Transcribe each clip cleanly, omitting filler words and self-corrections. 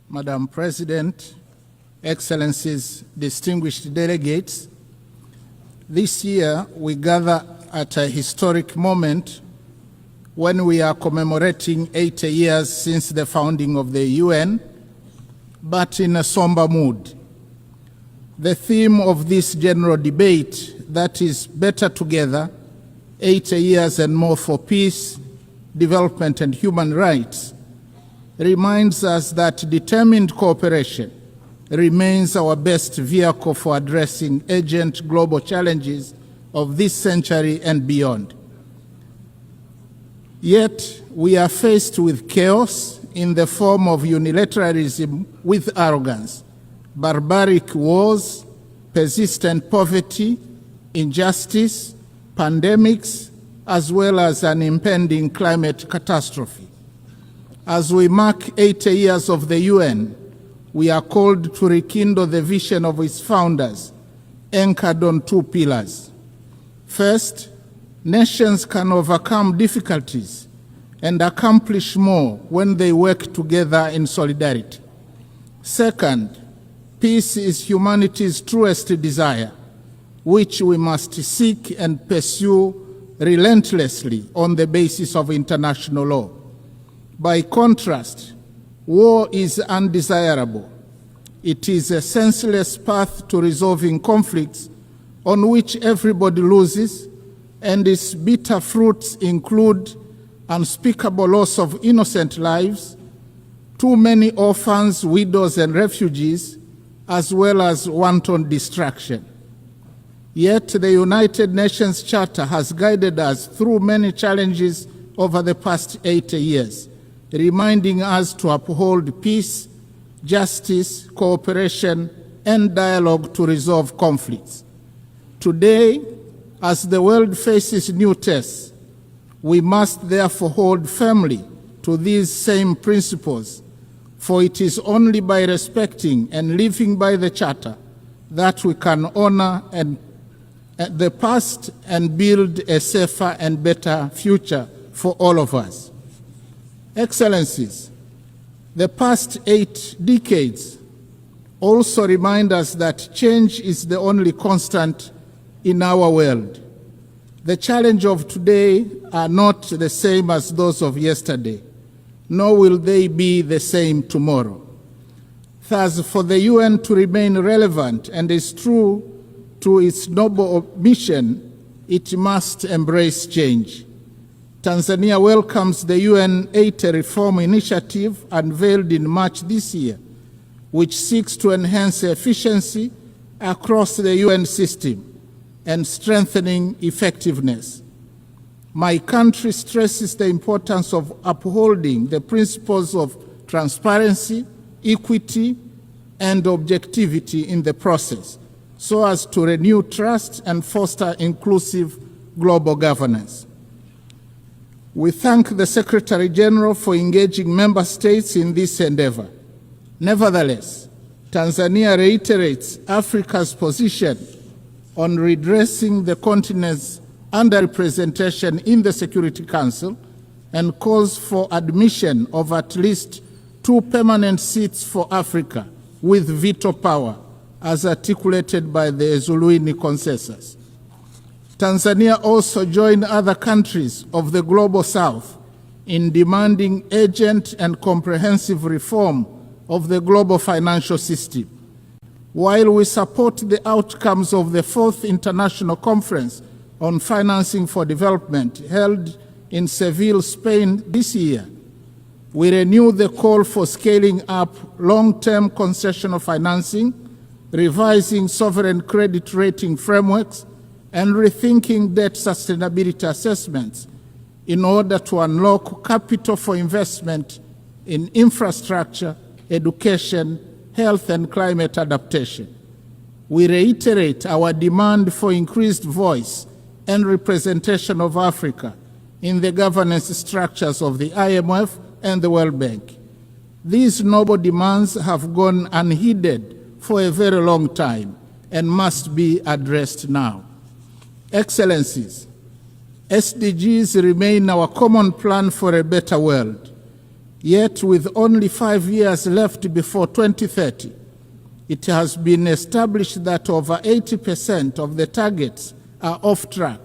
Madam President, Excellencies, distinguished delegates, this year we gather at a historic moment when we are commemorating 80 years since the founding of the UN, but in a somber mood. The theme of this general debate, that is better together, 80 years and more for peace, development and human rights, reminds us that determined cooperation remains our best vehicle for addressing urgent global challenges of this century and beyond. Yet, we are faced with chaos in the form of unilateralism with arrogance, barbaric wars, persistent poverty, injustice, pandemics, as well as an impending climate catastrophe. As we mark 80 years of the UN, we are called to rekindle the vision of its founders, anchored on two pillars. First, nations can overcome difficulties and accomplish more when they work together in solidarity. Second, peace is humanity's truest desire, which we must seek and pursue relentlessly on the basis of international law. By contrast, war is undesirable. It is a senseless path to resolving conflicts on which everybody loses, and its bitter fruits include unspeakable loss of innocent lives, too many orphans, widows, and refugees, as well as wanton destruction. Yet the United Nations Charter has guided us through many challenges over the past 80 years, reminding us to uphold peace, justice, cooperation, and dialogue to resolve conflicts. Today, as the world faces new tests, we must therefore hold firmly to these same principles, for it is only by respecting and living by the Charter that we can honor the past and build a safer and better future for all of us. Excellencies, the past 8 decades also remind us that change is the only constant in our world. The challenges of today are not the same as those of yesterday, nor will they be the same tomorrow. Thus, for the UN to remain relevant and is true to its noble mission, it must embrace change. Tanzania welcomes the UN 80 Reform Initiative unveiled in March this year, which seeks to enhance efficiency across the UN system and strengthening effectiveness. My country stresses the importance of upholding the principles of transparency, equity, and objectivity in the process, so as to renew trust and foster inclusive global governance. We thank the Secretary General for engaging member states in this endeavor. Nevertheless, Tanzania reiterates Africa's position on redressing the continent's underrepresentation in the Security Council and calls for admission of at least 2 permanent seats for Africa with veto power, as articulated by the Zuluini Consensus. Tanzania also joined other countries of the Global South in demanding urgent and comprehensive reform of the global financial system. While we support the outcomes of the 4th International Conference on Financing for Development held in Seville, Spain this year, we renew the call for scaling up long-term concessional financing, revising sovereign credit rating frameworks, and rethinking debt sustainability assessments in order to unlock capital for investment in infrastructure, education, health, and climate adaptation. We reiterate our demand for increased voice and representation of Africa in the governance structures of the IMF and the World Bank. These noble demands have gone unheeded for a very long time and must be addressed now. SDGs remain our common plan for a better world. Yet, with only 5 years left before 2030, it has been established that over 80% of the targets are off track,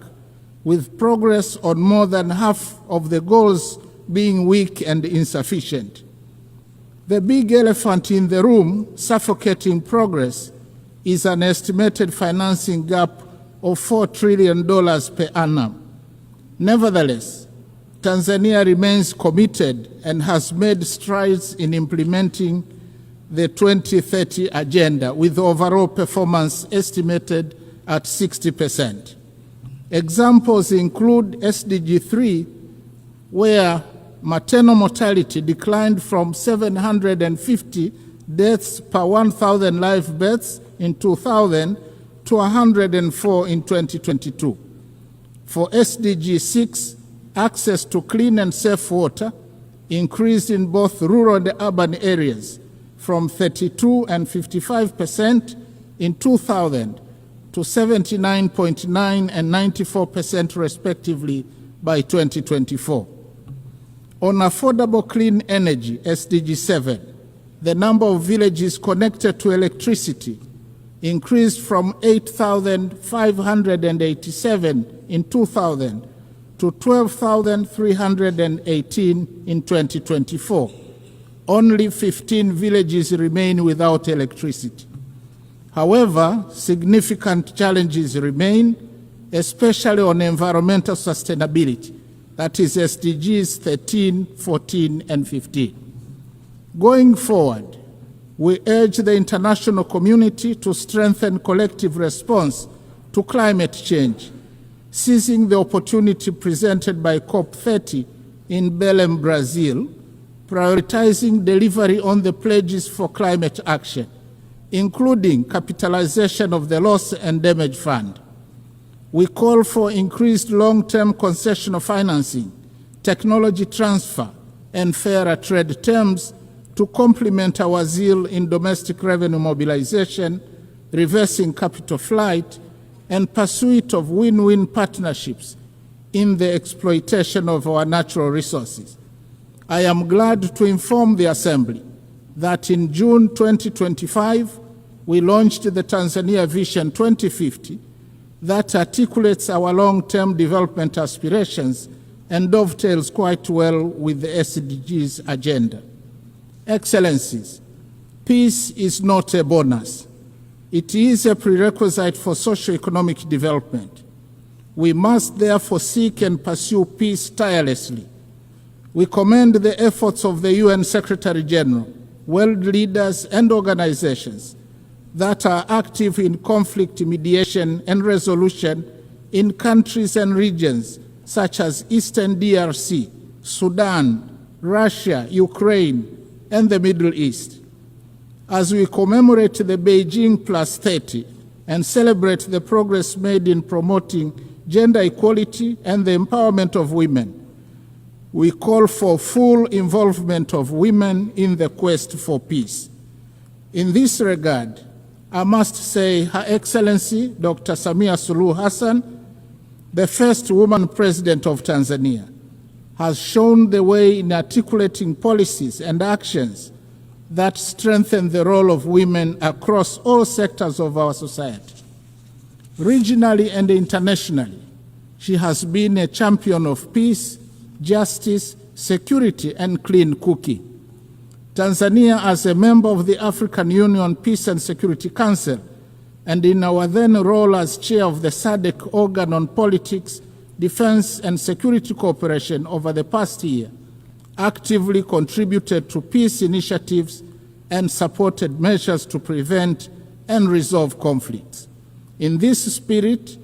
with progress on more than half of the goals being weak and insufficient. The big elephant in the room, suffocating progress, is an estimated financing gap of $4 trillion per annum. Nevertheless, Tanzania remains committed and has made strides in implementing the 2030 agenda, with overall performance estimated at 60%. Examples include SDG 3, where maternal mortality declined from 750 deaths per 1,000 live births in 2000 to 104 in 2022. For SDG 6, access to clean and safe water increased in both rural and urban areas from 32 and 55% in 2000 to 79.9 and 94% respectively by 2024. On affordable clean energy, SDG 7, the number of villages connected to electricity increased from 8,587 in 2000 to 12,318 in 2024. Only 15 villages remain without electricity. However, significant challenges remain, especially on environmental sustainability, that is SDGs 13, 14, and 15. Going forward, we urge the international community to strengthen collective response to climate change, seizing the opportunity presented by COP30 in Belém, Brazil, prioritizing delivery on the pledges for climate action, including capitalization of the Loss and Damage Fund. We call for increased long-term concessional financing, technology transfer, and fairer trade terms to complement our zeal in domestic revenue mobilization, reversing capital flight, and pursuit of win-win partnerships in the exploitation of our natural resources. I am glad to inform the Assembly that in June 2025, we launched the Tanzania Vision 2050 that articulates our long-term development aspirations and dovetails quite well with the SDGs agenda. Excellencies, peace is not a bonus. It is a prerequisite for socio-economic development. We must therefore seek and pursue peace tirelessly. We commend the efforts of the UN Secretary General, world leaders, and organizations that are active in conflict mediation and resolution in countries and regions such as Eastern DRC, Sudan, Russia, Ukraine, and the Middle East. As we commemorate the Beijing +30 and celebrate the progress made in promoting gender equality and the empowerment of women, we call for full involvement of women in the quest for peace. In this regard, I must say Her Excellency Dr. Samia Suluhu Hassan, the first woman president of Tanzania, has shown the way in articulating policies and actions that strengthen the role of women across all sectors of our society. Regionally and internationally, she has been a champion of peace, justice, security, and clean cooking. Tanzania, as a member of the African Union Peace and Security Council, and in our then role as chair of the SADC organ on politics, defense, and security cooperation over the past year, actively contributed to peace initiatives and supported measures to prevent and resolve conflicts. In this spirit,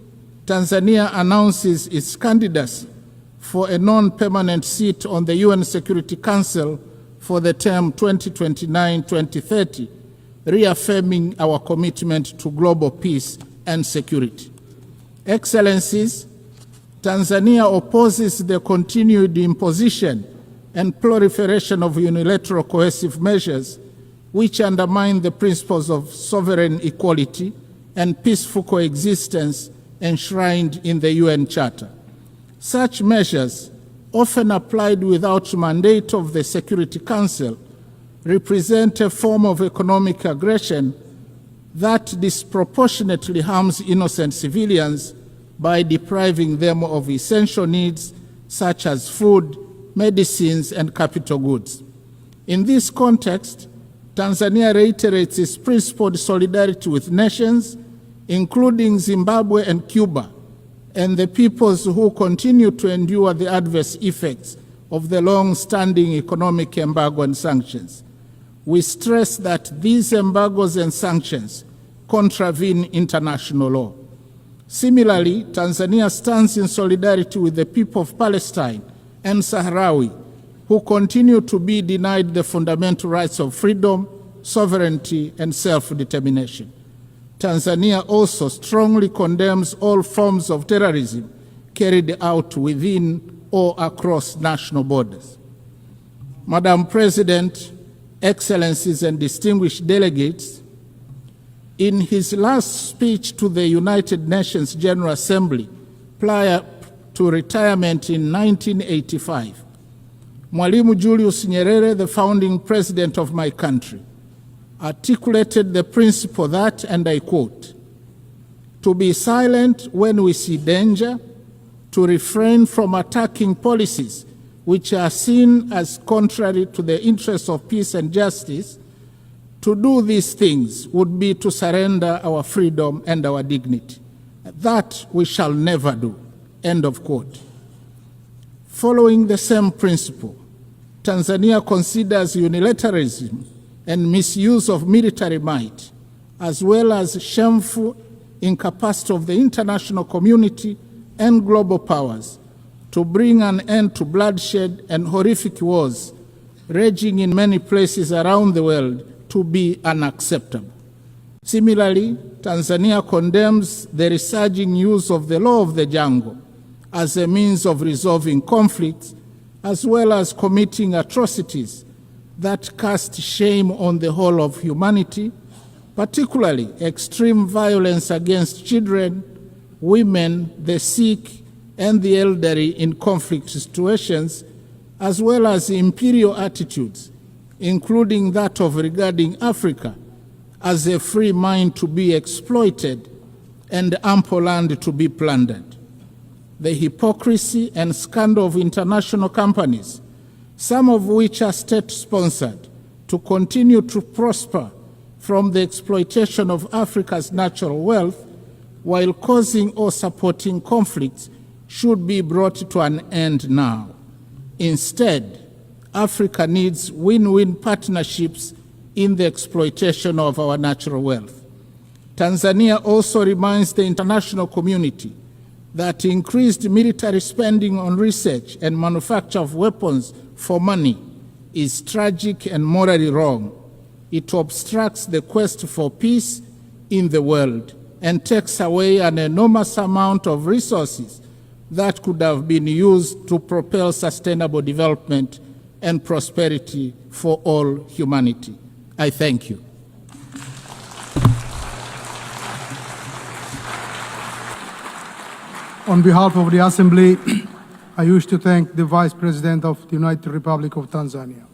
Tanzania announces its candidacy for a non-permanent seat on the UN Security Council for the term 2029-2030, reaffirming our commitment to global peace and security. Excellencies, Tanzania opposes the continued imposition and proliferation of unilateral coercive measures which undermine the principles of sovereign equality and peaceful coexistence enshrined in the UN Charter. Such measures often applied without mandate of the Security Council, represent a form of economic aggression that disproportionately harms innocent civilians by depriving them of essential needs such as food, medicines, and capital goods. In this context, Tanzania reiterates its principled solidarity with nations, including Zimbabwe and Cuba, and the peoples who continue to endure the adverse effects of the long-standing economic embargo and sanctions. We stress that these embargoes and sanctions contravene international law. Similarly, Tanzania stands in solidarity with the people of Palestine and Sahrawi, who continue to be denied the fundamental rights of freedom, sovereignty, and self-determination. Tanzania also strongly condemns all forms of terrorism carried out within or across national borders. Madam President, Excellencies and distinguished delegates, in his last speech to the United Nations General Assembly prior to retirement in 1985, Mwalimu Julius Nyerere, the founding president of my country, articulated the principle that, and I quote, "To be silent when we see danger, to refrain from attacking policies which are seen as contrary to the interests of peace and justice, to do these things would be to surrender our freedom and our dignity. That we shall never do." End of quote. Following the same principle, Tanzania considers unilateralism and misuse of military might, as well as shameful incapacity of the international community and global powers to bring an end to bloodshed and horrific wars raging in many places around the world to be unacceptable. Similarly, Tanzania condemns the resurging use of the law of the jungle as a means of resolving conflicts, as well as committing atrocities that cast shame on the whole of humanity, particularly extreme violence against children, women, the sick, and the elderly in conflict situations, as well as imperial attitudes, including that of regarding Africa as a free mine to be exploited and ample land to be plundered. The hypocrisy and scandal of international companies, some of which are state-sponsored, to continue to prosper from the exploitation of Africa's natural wealth while causing or supporting conflicts should be brought to an end now. Instead, Africa needs win-win partnerships in the exploitation of our natural wealth. Tanzania also reminds the international community that increased military spending on research and manufacture of weapons for money is tragic and morally wrong. It obstructs the quest for peace in the world and takes away an enormous amount of resources that could have been used to propel sustainable development and prosperity for all humanity. I thank you. On behalf of the Assembly, I wish to thank the Vice President of the United Republic of Tanzania.